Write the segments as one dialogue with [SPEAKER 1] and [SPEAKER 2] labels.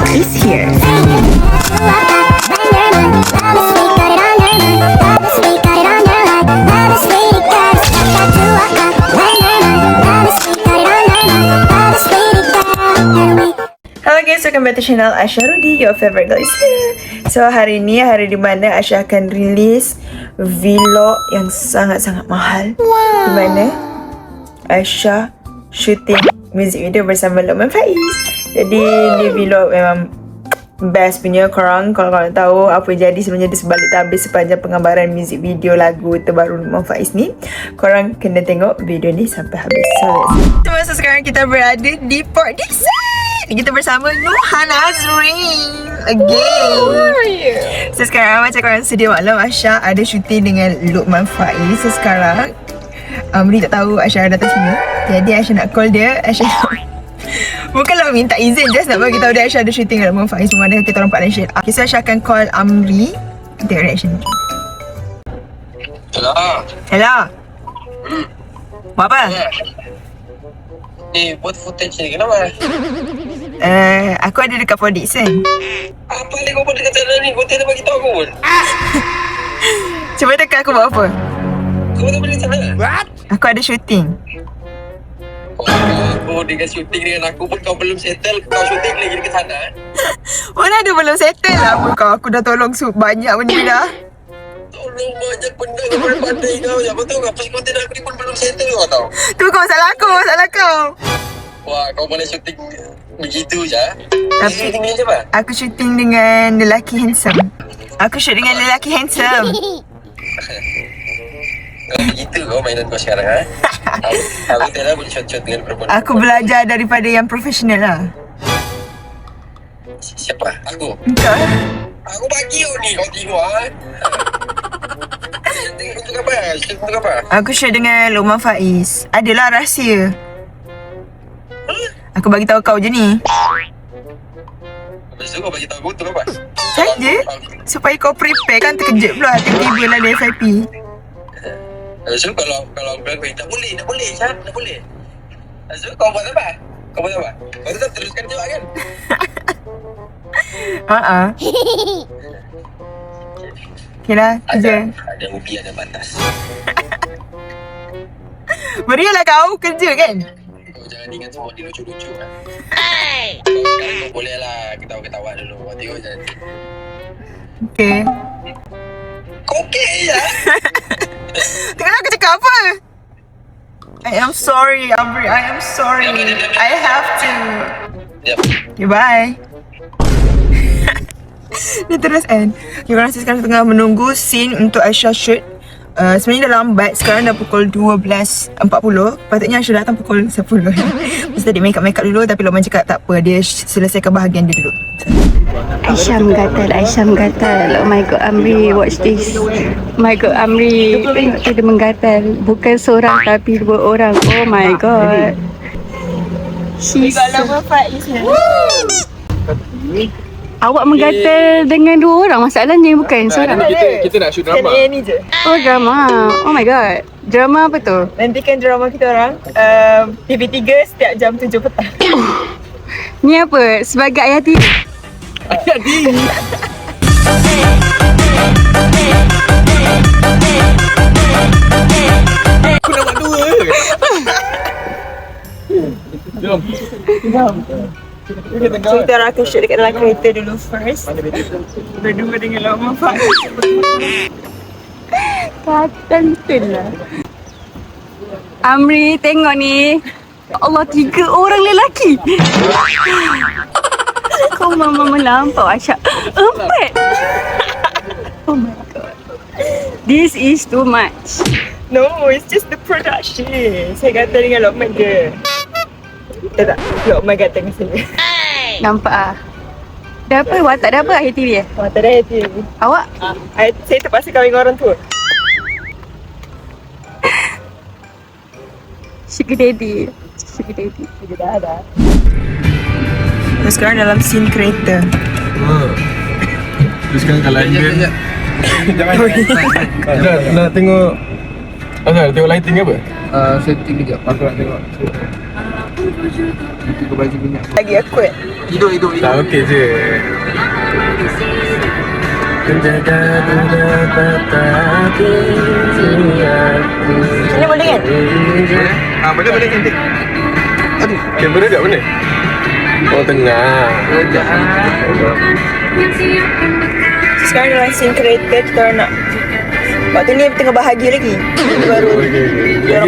[SPEAKER 1] is here. Hello guys, welcome back to channel Asha Rudi, your favorite girl is here. So hari ni hari di mana Asha akan release vlog yang sangat-sangat mahal. Di mana Asha shooting music video bersama Luqman Faiz. Jadi ni vlog memang best punya. Korang kalau korang tahu apa yang jadi sebenarnya di sebalik tabir sepanjang penggambaran music video lagu terbaru Luqman Faiz ni, korang kena tengok video ni sampai habis. So masa sekarang kita berada di Port Dickson. Kita bersama Nuhan Azrin again. So sekarang macam korang sedia maklum, Asha ada syuting dengan Luqman Faiz. So sekarang Amri tak tahu Asha datang sini. Jadi Asha nak call dia. Asha bukanlah minta izin, just nak bagi tahu dia Asha ada syuting dengan Luqman Faiz. Memang kita orang partnership. Okay, so Asha akan call Amri. Tengok reaction dia.
[SPEAKER 2] Hello.
[SPEAKER 1] Hello. Buat apa?
[SPEAKER 2] Buat footage ni kenapa?
[SPEAKER 1] Aku ada dekat Port Dickson.
[SPEAKER 2] Apa ni kau buat dekat sana ni? Kau tak bagi tahu aku pun.
[SPEAKER 1] Cuba teka aku buat apa?
[SPEAKER 2] Kau tak boleh sana. What?
[SPEAKER 1] Aku ada syuting.
[SPEAKER 2] Kau dengan syuting dengan aku pun kau belum settle. Kau syuting lagi dekat sana.
[SPEAKER 1] Mana ada belum settle lah apa kau. Aku dah tolong banyak benda dah.
[SPEAKER 2] Tolong banyak benda kau boleh pandai kau. Apa tahu kau pas konten aku ni pun belum settle kau tahu.
[SPEAKER 1] Tu kau salah kau.
[SPEAKER 2] Wah, kau boleh syuting begitu je.
[SPEAKER 1] Tapi
[SPEAKER 2] Syuting dengan siapa?
[SPEAKER 1] aku syuting dengan lelaki handsome. Aku shoot dengan lelaki handsome.
[SPEAKER 2] Begitu kau mainan kau sekarang ha? Aku tak nak boleh shot-shot dengan perempuan.
[SPEAKER 1] Aku belajar daripada yang profesional lah.
[SPEAKER 2] Siapa? Aku?
[SPEAKER 1] Kau?
[SPEAKER 2] Aku bagi kau ni, kau tengok ha? Untuk apa? Untuk apa?
[SPEAKER 1] Aku shoot dengan Luqman Faiz. Adalah rahsia. Aku bagi tahu kau je ni.
[SPEAKER 2] Lepas tu kau bagi tahu aku untuk apa?
[SPEAKER 1] Saja. Supaya kau prepare kan, terkejut pula tiba-tiba lah ada FIP.
[SPEAKER 2] Lepas tu kalau aku bilang tak boleh Syah, tak boleh. Lepas tu kau buat apa? Kau tetap teruskan juga kan?
[SPEAKER 1] Okay lah, kerja.
[SPEAKER 2] Ada ubi, ada batas.
[SPEAKER 1] Berilah kau kerja kan?
[SPEAKER 2] Kau jangan ingat semua ni lucu-lucu kan? Kau sekarang kau boleh lah ketawa-ketawa dulu. Kau tengok je nanti.
[SPEAKER 1] Okay.
[SPEAKER 2] Kau okey je?
[SPEAKER 1] Tengok aku cakap apa? I am sorry, Amri. I am sorry. I have to.
[SPEAKER 2] Yep.
[SPEAKER 1] Okay, bye. Dia terus end. Okay, korang sekarang tengah menunggu scene untuk Asha shoot. Sebenarnya dah lambat. Sekarang dah pukul 12.40. Patutnya Asha datang pukul 10. Mesti tadi make up dulu. Tapi Luqman cakap tak apa, dia selesaikan bahagian dia dulu.
[SPEAKER 3] Aisyah menggatal. Oh my god, Amri, watch this. Oh my god, Amri, tengok tu dia menggatal. Bukan seorang tapi dua orang. Oh my god. She's Awak menggatal dengan dua orang. Masalahnya bukan seorang.
[SPEAKER 4] Kita nak shoot drama.
[SPEAKER 1] Ni je.
[SPEAKER 3] Oh, drama. Oh my god. Drama apa tu?
[SPEAKER 1] Nantikan drama kita orang TV3 setiap jam 7 petang.
[SPEAKER 3] Ni apa? Sebagai ayah tiri.
[SPEAKER 4] Ayat diri. Aku nak buat dua. Jom.
[SPEAKER 1] So kita orang akan shoot dekat dalam kereta dulu first. Berdua dengan Luqman Faiz.
[SPEAKER 3] Betul lah. Amri, tengok ni. Ya Allah, 3 orang lelaki. Kau mama melampau, Asha. 4. Oh my god. This is too much.
[SPEAKER 1] No, it's just the production. Saya kata dengan Luqman je. Tak, Luqman kata dengan saya.
[SPEAKER 3] Nampak ah. Dah apa? Awak tak ada apa akhir TV
[SPEAKER 1] Tak ada hati.
[SPEAKER 3] Awak?
[SPEAKER 1] Saya terpaksa kahwin dengan orang tua.
[SPEAKER 3] Sugar daddy.
[SPEAKER 1] Dah ada. Sekarang dalam scene kereta.
[SPEAKER 4] Terus sekarang kalau Indian Jangan nak tengok. Asal tengok lighting apa?
[SPEAKER 5] Setting kejap. Aku nak tengok.
[SPEAKER 4] Kau baju minyak.
[SPEAKER 1] Lagi akut.
[SPEAKER 2] Hidup.
[SPEAKER 4] Tak okey je. Menjaga beberapa hati aku.
[SPEAKER 1] Sini boleh kan?
[SPEAKER 2] Boleh cantik.
[SPEAKER 4] Aduh, kamera kat mana? Oh, tengah.
[SPEAKER 1] Sekarang dalam scene kereta kita orang nak. Waktu ni tengah bahagia lagi. Baru orang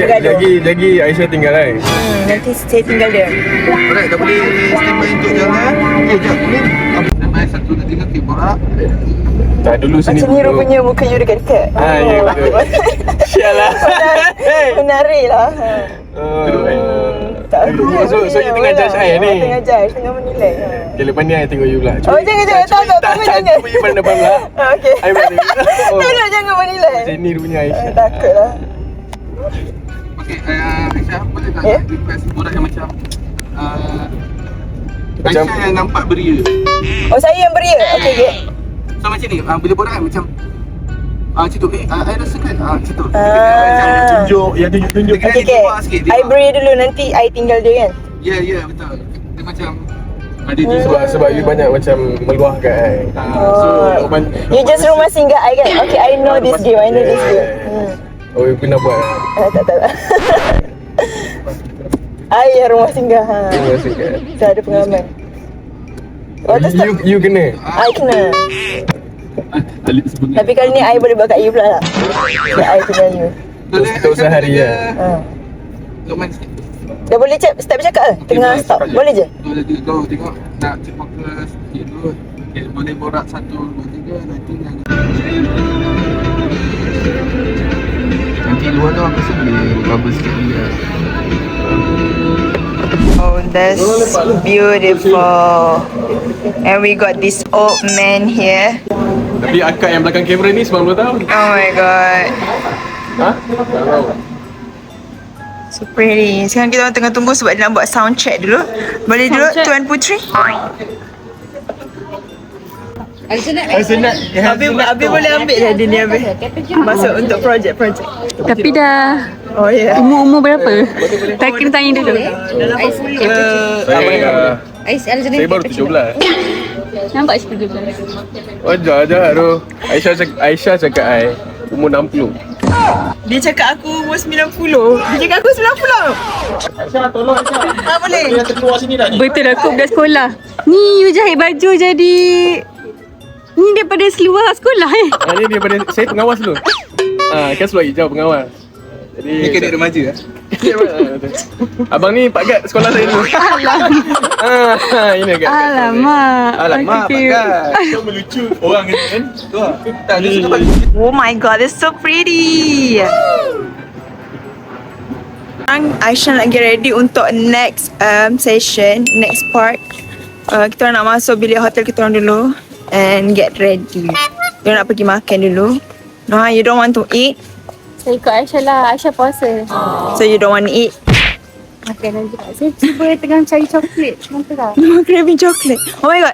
[SPEAKER 1] bergaduh.
[SPEAKER 4] Lagi Aisyah tinggal kan?
[SPEAKER 1] Nanti saya tinggal dia.
[SPEAKER 2] Alright, dah boleh standby untuk jalan. Jap ni. Standby satu dah tinggal Borak.
[SPEAKER 4] Tak, dulu sini
[SPEAKER 1] Macam ni
[SPEAKER 4] dulu.
[SPEAKER 1] rupanya muka you dekat-dekat.
[SPEAKER 4] Ya betul. Sialah.
[SPEAKER 1] Menarik lah. Tak aku
[SPEAKER 4] So you tengah judge I ni?
[SPEAKER 1] Tengah judge, tengah menilai.
[SPEAKER 4] Okay, lepas ni I tengok you pula.
[SPEAKER 1] Oh jangan, tak, jangan.
[SPEAKER 4] Cuba you pandang depan pula.
[SPEAKER 1] Okay.
[SPEAKER 4] I pandang.
[SPEAKER 1] Tolong jangan menilai.
[SPEAKER 4] Macam ni rupanya Aisyah.
[SPEAKER 1] Takut lah.
[SPEAKER 2] Okey, Aisyah boleh tak
[SPEAKER 1] Ya?
[SPEAKER 2] request Borak yang macam
[SPEAKER 4] Macam-
[SPEAKER 2] Aisyah yang nampak beria.
[SPEAKER 1] Oh saya yang beria? Okay.
[SPEAKER 2] So macam ni, bila borak kan macam macam tu, I rasa kan macam tu.
[SPEAKER 4] Tunjuk, yang tunjuk.
[SPEAKER 1] Okay. I beria dulu, nanti I tinggal dia kan?
[SPEAKER 2] Ya, betul. Dia macam ada dia
[SPEAKER 4] Sebab you banyak macam meluahkan I.
[SPEAKER 1] Oh. You just rumah singgah I kan? Okay, I know this game,
[SPEAKER 4] Oh, you pernah buat.
[SPEAKER 1] Tak. I yang rumah singgah.
[SPEAKER 4] Terima kasih kan.
[SPEAKER 1] Saya ada pengalaman.
[SPEAKER 4] You kena.
[SPEAKER 1] I kena.
[SPEAKER 2] Alip sebenarnya.
[SPEAKER 1] Tapi kali ni I boleh bakat you pula lah. So I tinggal you.
[SPEAKER 4] Untuk sehari lah.
[SPEAKER 2] Lokman sikit.
[SPEAKER 1] Dah boleh start bercakap ke? Tengah stop. Boleh je?
[SPEAKER 2] Boleh kau tengok nak cepat ke sikit dulu. Okay, boleh borak 1, 2, 3 nanti nanti luar tu aku rasa boleh bubble sikit dia.
[SPEAKER 1] Oh, that's beautiful. And we got this old man here.
[SPEAKER 4] Tapi akak yang belakang kamera ni 90 tahun.
[SPEAKER 1] Oh my god.
[SPEAKER 4] Ha? Tak tahu.
[SPEAKER 1] So pretty. Sekarang kita orang tengah tunggu sebab dia nak buat sound check dulu. Boleh dulu Tuan Putri? Abi boleh ambil dah dia ni Abi. Masuk untuk projek-projek.
[SPEAKER 3] Tapi dah
[SPEAKER 1] Oh ya.
[SPEAKER 3] umur berapa? Tak kena tanya dulu.
[SPEAKER 4] Saya baru 17.
[SPEAKER 3] Nampak seperti tu.
[SPEAKER 4] Wajar je tu. Aisyah cakap I umur 60.
[SPEAKER 1] Dia cakap aku umur 90. Dia cakap aku 90.
[SPEAKER 4] Aisyah tolong Aisyah.
[SPEAKER 1] Boleh.
[SPEAKER 4] Yang terkeluar sini dah ni.
[SPEAKER 3] Betul aku budak sekolah. Ni you jahit baju jadi ni daripada seluar sekolah
[SPEAKER 4] Ni daripada saya pengawas dulu. Kan seluar hijau pengawas. Jadi
[SPEAKER 2] Ni kedek remaja ah.
[SPEAKER 4] Abang ni Pak Gad sekolah saya dulu. Ini Gad.
[SPEAKER 3] Alamak.
[SPEAKER 4] Pak Gad. Kau melucu orang kan? Tu ah.
[SPEAKER 2] Tak ada suka bagi.
[SPEAKER 1] Oh my god, it's so pretty. Sekarang Aisyah nak get ready untuk next session, next part. Kita orang nak masuk bilik hotel kita orang dulu and get ready. Kita nak pergi makan dulu. No, you don't want to eat,
[SPEAKER 3] Saya ikut Aisyah lah. Aisyah puasa.
[SPEAKER 1] so you don't want to eat.
[SPEAKER 3] Makanan juga. Saya cuba tengah cari coklat. Nampak tak?
[SPEAKER 1] Craving chocolate. Oh my god,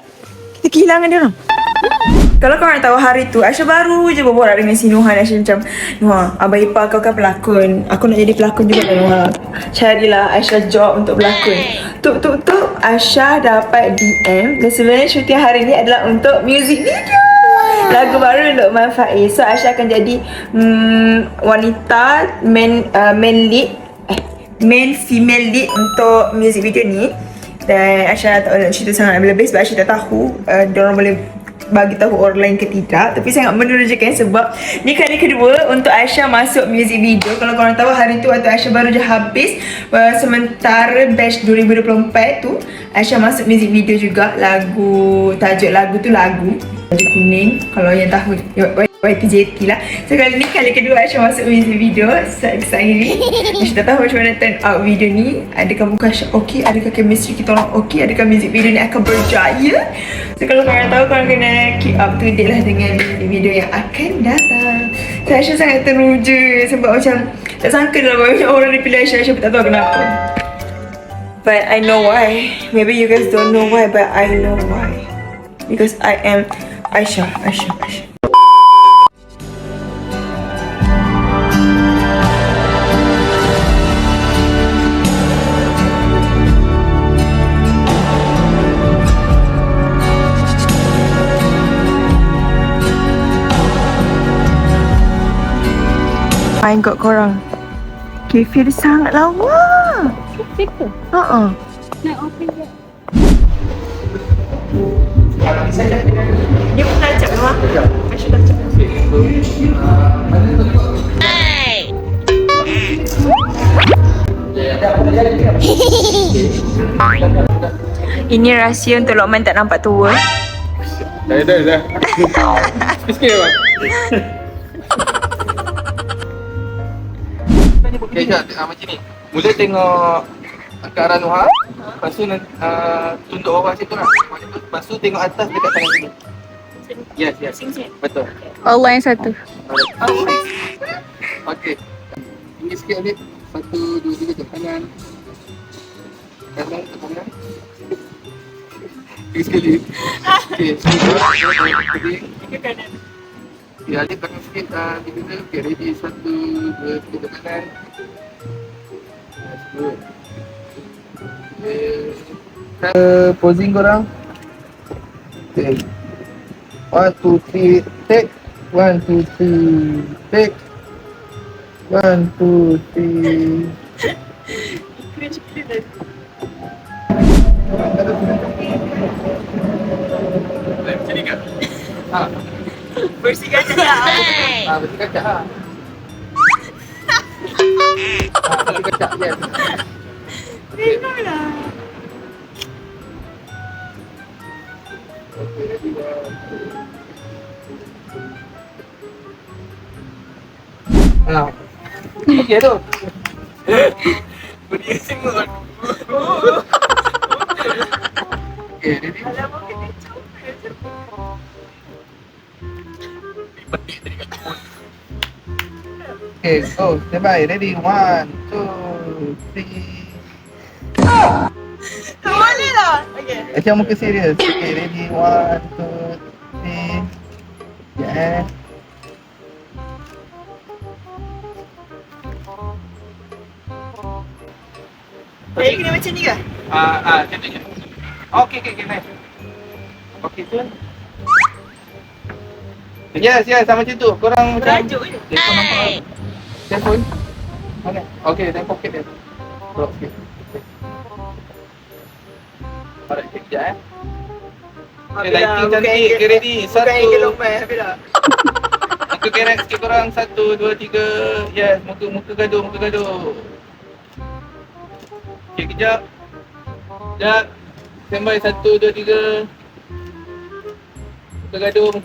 [SPEAKER 1] kita kehilangan dia orang. Kalau korang tahu hari tu Aisyah baru je berborak dengan si Nuhan. Aisyah macam, Nuhan, abang ipar kau kan pelakon, aku nak jadi pelakon juga kan Nuhan. Carilah Aisyah job untuk berlakon. Tuk Aisyah dapat DM. Dan sebenarnya syuting hari ni adalah untuk music video lagu baru Luqman Faiz. So Aisyah akan jadi wanita main female lead untuk music video ni. Dan Aisyah tak nak cerita sangat lebih sebab Aisyah tak tahu diorang boleh bagi tahu orang lain ke tidak. Tapi sangat menerujakan sebab ni kali kedua untuk Aisyah masuk music video. Kalau korang tahu hari tu waktu Aisyah baru je habis sementara batch 2024 tu Aisyah masuk music video juga. Tajuk lagu tu lagu kuning. Kalau yang tahu YTJT lah. So kali ni kali kedua Aisyah masuk music video. Excited ni Aisyah tak tahu macam mana turn out video ni. Adakah muka Aisyah okey, adakah chemistry kita orang okey, adakah music video ni akan berjaya. So kalau korang tahu, korang kena keep up to date lah dengan video yang akan datang. So Aisyah sangat teruja sebab macam tak sangka dalam banyak orang dia pilih Aisyah. Aisyah pun tak tahu kenapa. But I know why. Maybe you guys don't know why, but I know why. Because I am Aisyah. my god korang. Kafe dia sangat lawa.
[SPEAKER 3] Paper.
[SPEAKER 1] Ha.
[SPEAKER 3] Nak open je.
[SPEAKER 1] Dia pun kacap memang. Masih kacap. Ini rahsia untuk Lokman tak nampak tua.
[SPEAKER 4] Dah. Sikit bang. Okay, macam ni. Mula tengok angkat arah Nuha. Lepas tu tunduk bawah situ lah. Lepas tu tengok atas dekat tangan sini. Yes. Betul.
[SPEAKER 3] Allah yang satu.
[SPEAKER 4] Okey. Tinggi sikit Alif. 1, 2, 3 kanan. Kanan. Tinggi sekali. Okey. Tinggi kanan. Ya, Alif belakang sikit. 3. Okey, ready. 1, 2, 3 kanan. That's good. Posing korang. Okay. 1, 2, 3, take. 1, 2, 3, take. 1, 2, 3. Macam ni kan?
[SPEAKER 1] Bersih kacap tak?
[SPEAKER 4] Bersih kacap lah. Bersih kacap, yes.
[SPEAKER 1] Tengok lah.
[SPEAKER 4] Okay, ready, 1. Okey tu. Beri singot. Okey, ready? Okay, go. Stand by. Ready? 1, 2, 3.
[SPEAKER 1] Boleh lah. Okay.
[SPEAKER 4] Macam muka serius. Okay, ready? 1, 2, 3. Yeah.
[SPEAKER 1] Saya kena macam ni ke?
[SPEAKER 4] Macam tu je. Okay, nice. Okay, tu. Yes, sama macam tu. Korang macam
[SPEAKER 1] Berajuk je.
[SPEAKER 4] telefon nampak. Telefon. Okay, dalam poket dia. Drop sikit. Alright, sekejap Okay, lighting cantik. Okay, ready. 1.
[SPEAKER 1] Bukan angle Lokman, habis dah.
[SPEAKER 4] Muka kerek sikit korang. 1, 2, 3. Yes, muka gaduh. Okay, kejap. Stand by. 1, 2, 3. Muka gaduh.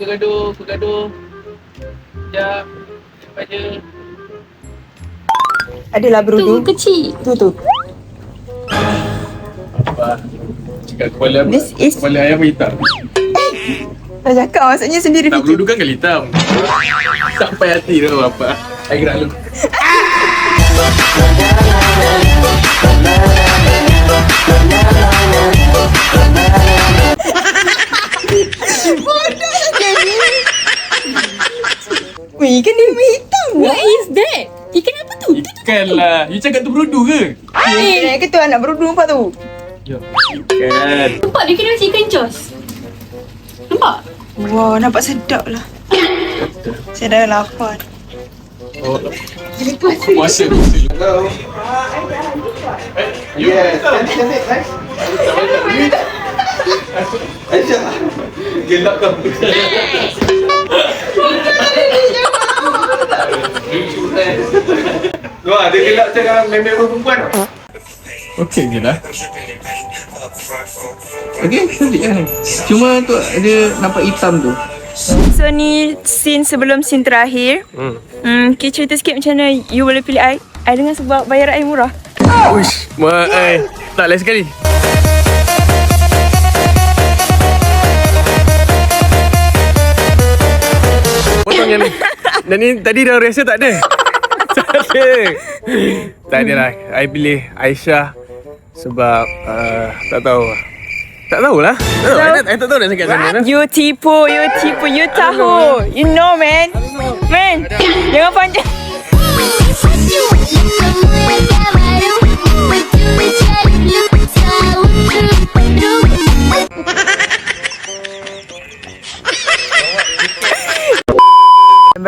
[SPEAKER 4] Kejap. Stand by je.
[SPEAKER 1] Adalah berudu.
[SPEAKER 3] Tu kecil.
[SPEAKER 1] Tu.
[SPEAKER 4] Apa? Cakap kepala
[SPEAKER 1] This is-
[SPEAKER 4] kepala ayam hitam.
[SPEAKER 1] Dah cakap maksudnya sendiri
[SPEAKER 4] Tak
[SPEAKER 1] fikir.
[SPEAKER 4] berudu kan kali hitam. Sampai hati tu apa. I gerak dulu.
[SPEAKER 1] Wih, kan dia memang hitam.
[SPEAKER 3] What is that? Ikan apa tu?
[SPEAKER 4] Ikan lah. You cakap tu berudu ke?
[SPEAKER 1] Kena ke tu anak berudu nampak tu?
[SPEAKER 4] Ikan.
[SPEAKER 3] Nampak dia kena macam ikan jos. Nampak?
[SPEAKER 1] Wow, nampak sedap lah. Saya dah lapar.
[SPEAKER 4] Oh. Puasa. Yes. Cantik. Nice. Aisyah. Gelak kau. Wah, dia gelak macam member perempuan. Okey je lah. Okey, cantik kan. Cuma tu dia nampak hitam tu.
[SPEAKER 1] So ni scene sebelum scene terakhir. Okay, cerita sikit macam mana you boleh pilih I dengan sebab bayar I murah.
[SPEAKER 4] Uish, tak lain sekali. Potong yang ni. Dan ni tadi dah rasa tak ada. Tak ada lah. I pilih Aisyah sebab tak tahu. Tak tahulah. I tak tahu nak cakap macam mana.
[SPEAKER 1] You tipu, you tahu. You know man. Man, jangan panjang.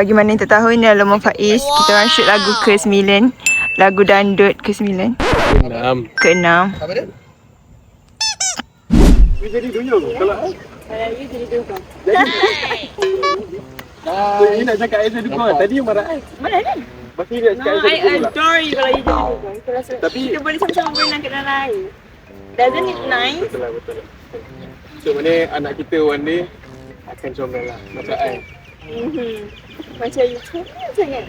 [SPEAKER 1] bagi mana yang tak tahu, ni adalah Lomon Faiz. Kita orang shoot lagu ke-9. Lagu dandut ke-9. Ke-6.
[SPEAKER 4] Apa dia? You jadi duyung kalau you jadi duyung. You nak cakap I jadi duyung. Tadi you marah I. Mana ni? Masih dia cakap I jadi duyung.
[SPEAKER 3] I adore you kalau you jadi dugong. Aku rasa
[SPEAKER 4] Tapi
[SPEAKER 3] kita boleh sama-sama berenang kat dalam air. Doesn't it nice?
[SPEAKER 4] Betul. So mana anak kita one day akan comel lah macam I.
[SPEAKER 3] Macam you comel sangat.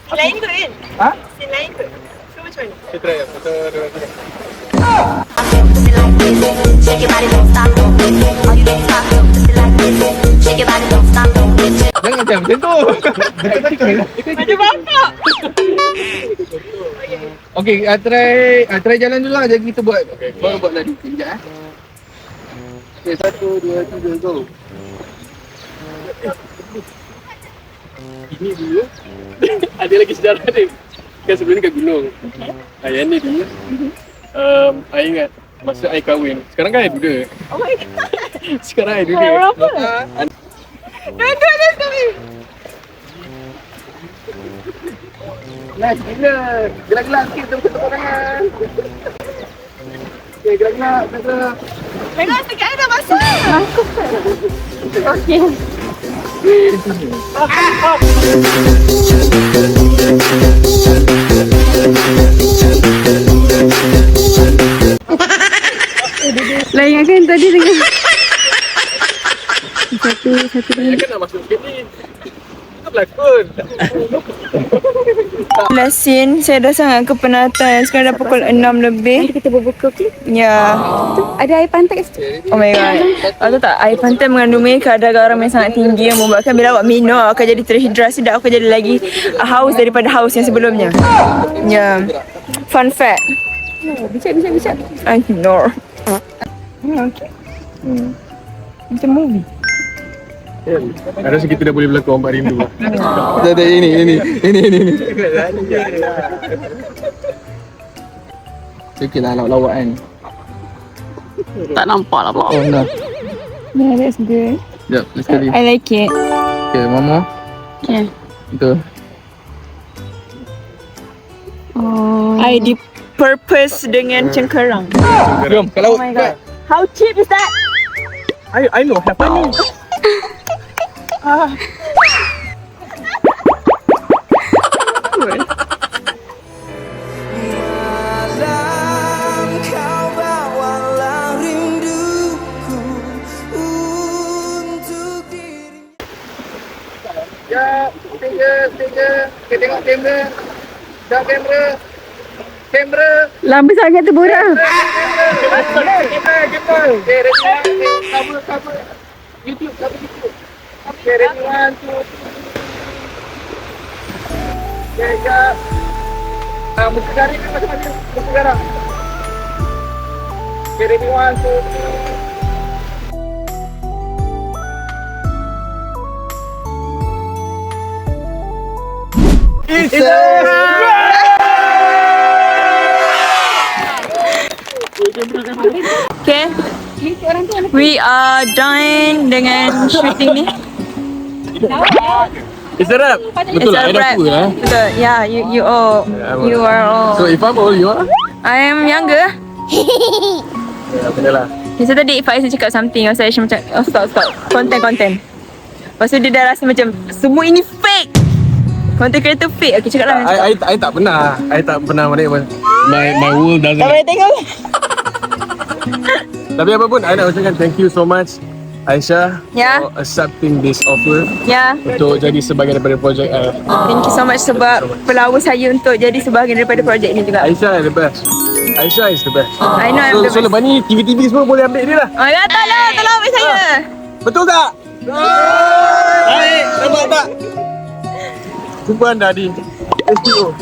[SPEAKER 3] Lain kot kan?
[SPEAKER 4] Ha?
[SPEAKER 3] Scene lain kot. So macam mana?
[SPEAKER 4] Kita try. Satu, dua, tiga.
[SPEAKER 5] Shake your body, don't stop, don't quit. All you don't stop, don't just like this. Shake your body, don't stop, don't quit.
[SPEAKER 4] Jangan macam tu. Betul tadi kau.
[SPEAKER 3] Macam bapak.
[SPEAKER 4] Okey, try jalan dulu lah. Jadi kita buat. Baru buat lagi. Sekejap Okey, 1, 2, 3, go. Ini dulu. Ada lagi sejarah dia. Kan sebelum ni kat gunung. Yang ni dulu. I ingat masa I kahwin. Sekarang kan I duda.
[SPEAKER 3] Oh my god.
[SPEAKER 4] Sekarang I duda.
[SPEAKER 3] Berapa? Dua-dua dah sekali.
[SPEAKER 4] Nice gila. Gelak-gelak sikit betul-betul perangan. Okay, gelak-gelak. Gelak-gelak.
[SPEAKER 3] Memang sekarang dah masuk. Okey. Lain kan tadi dengan satu
[SPEAKER 4] Saya kan nak masuk sini. Kau pelakon.
[SPEAKER 1] Last scene, saya dah sangat kepenatan. Sekarang dah pukul 6 lebih.
[SPEAKER 3] kita berbuka okey.
[SPEAKER 1] Ya.
[SPEAKER 3] Ada air pantai kat situ.
[SPEAKER 1] Oh my god. Tahu tak, air pantai mengandungi kadar garam yang sangat tinggi yang membuatkan bila awak minum akan jadi terhidrasi dan akan jadi lagi haus daripada haus yang sebelumnya. Ya. Fun fact.
[SPEAKER 3] Bisa.
[SPEAKER 1] I know. Okay. Macam movie.
[SPEAKER 4] Saya rasa kita dah boleh berlakon Ombak Rindu. Tak, ini. Okey lah lawak kan.
[SPEAKER 3] Tak nampak lah pula.
[SPEAKER 4] Oh dah.
[SPEAKER 1] Yeah, that's good.
[SPEAKER 4] Sekejap, last kali.
[SPEAKER 1] I like it.
[SPEAKER 4] Okay, Mama.
[SPEAKER 3] Okay.
[SPEAKER 4] Betul.
[SPEAKER 3] Oh.
[SPEAKER 1] I di purpose dengan cengkerang.
[SPEAKER 4] Jom, kalau
[SPEAKER 1] Oh my god. How cheap is that?
[SPEAKER 4] I know, have money. Ya, tiga. Okay, tengok kamera. Dah kamera.
[SPEAKER 3] Lama sangat tu borang.
[SPEAKER 4] Kita. Okay, ready. Cover. YouTube. Okay, ready, 1, 2, 3. Okay, jap. Muka garing ni macam mana? Muka garang. Okay, ready, 1, 2, 3.
[SPEAKER 1] Okay. We are done dengan shooting ni.
[SPEAKER 4] It's a wrap. Betul lah, I dah tua lah.
[SPEAKER 1] Betul. Yeah, you all. You are all.
[SPEAKER 4] So if I'm old, you are?
[SPEAKER 1] I am younger.
[SPEAKER 4] Ya, betul lah.
[SPEAKER 1] So tadi Faiz cakap something. Saya macam, oh stop. Content. Lepas tu dia dah rasa macam, semua ini fake. Content creator fake. Okay, cakap lah.
[SPEAKER 4] I tak pernah. I tak pernah my world doesn't.
[SPEAKER 1] Tak boleh tengok.
[SPEAKER 4] Tapi apa pun, I nak ucapkan thank you so much Aisyah for accepting this offer untuk jadi sebahagian daripada projek I.
[SPEAKER 1] Thank you so much sebab pelawa saya untuk jadi sebahagian daripada projek ni juga.
[SPEAKER 4] Aisyah is the best. Aisyah is the best.
[SPEAKER 1] I know I'm the
[SPEAKER 4] So
[SPEAKER 1] best.
[SPEAKER 4] lepas ni TV semua boleh ambil dia lah.
[SPEAKER 1] Oh ya, tolong ambil saya.
[SPEAKER 4] Betul tak? Baik, nampak tak? Jumpa anda di STO.